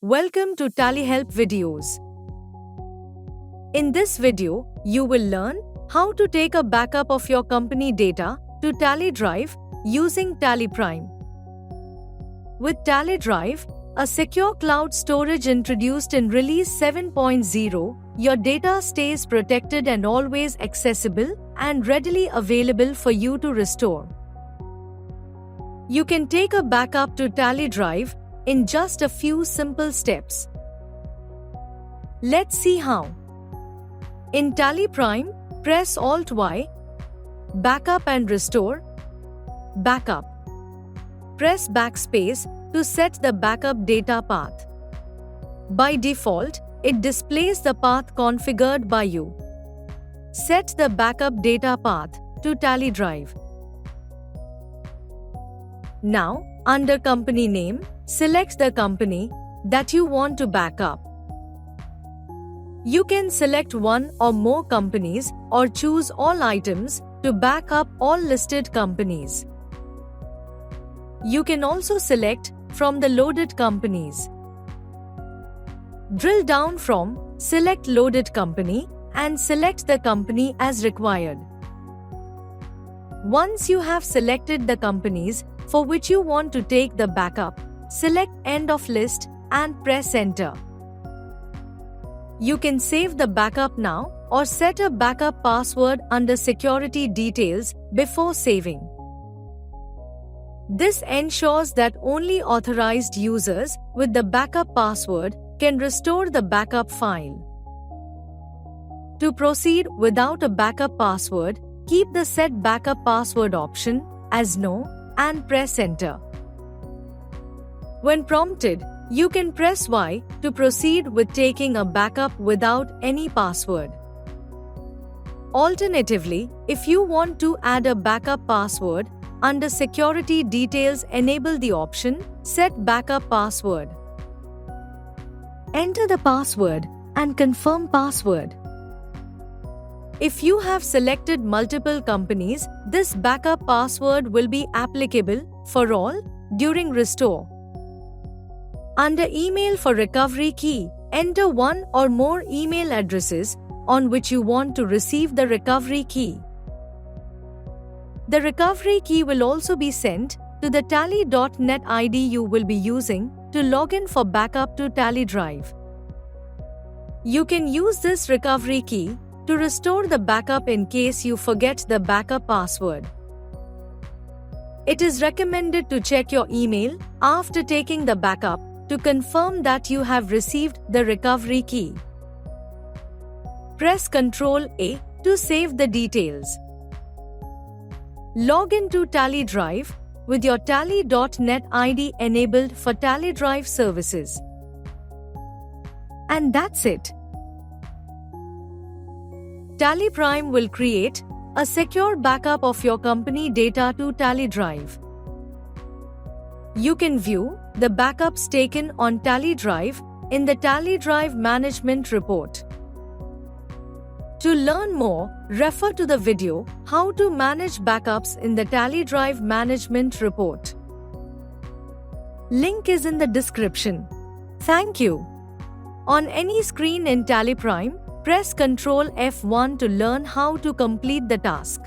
Welcome to Tally Help videos. In this video, you will learn how to take a backup of your company data to Tally Drive using Tally Prime. With Tally Drive, a secure cloud storage introduced in Release 7.0, your data stays protected and always accessible and readily available for you to restore. You can take a backup to Tally Drive in just a few simple steps. Let's see how. In Tally Prime, press Alt-Y, Backup and Restore, Backup. Press Backspace to set the backup data path. By default, it displays the path configured by you. Set the backup data path to Tally Drive. Now, under Company Name, select the company that you want to back up. You can select one or more companies or choose all items to back up all listed companies. You can also select from the loaded companies. Drill down from Select Loaded Company and select the company as required. Once you have selected the companies for which you want to take the backup, select End of List and press Enter. You can save the backup now or set a backup password under Security Details before saving. This ensures that only authorized users with the backup password can restore the backup file. To proceed without a backup password, keep the Set Backup Password option as No and press Enter. When prompted, you can press Y to proceed with taking a backup without any password. Alternatively, if you want to add a backup password, under Security Details enable the option Set Backup Password. Enter the password and confirm password. If you have selected multiple companies, this backup password will be applicable for all during restore. Under Email for Recovery Key, enter one or more email addresses on which you want to receive the recovery key. The recovery key will also be sent to the Tally.net ID you will be using to log in for backup to Tally Drive. You can use this recovery key to restore the backup in case you forget the backup password. It is recommended to check your email after taking the backup to confirm that you have received the recovery key. Press Ctrl-A to save the details. Log in to Tally Drive with your Tally.net ID enabled for Tally Drive services. And that's it. Tally Prime will create a secure backup of your company data to Tally Drive. You can view the backups taken on Tally Drive in the Tally Drive Management Report. To learn more, refer to the video How to Manage Backups in the Tally Drive Management Report. Link is in the description. Thank you. On any screen in Tally Prime, press Ctrl F1 to learn how to complete the task.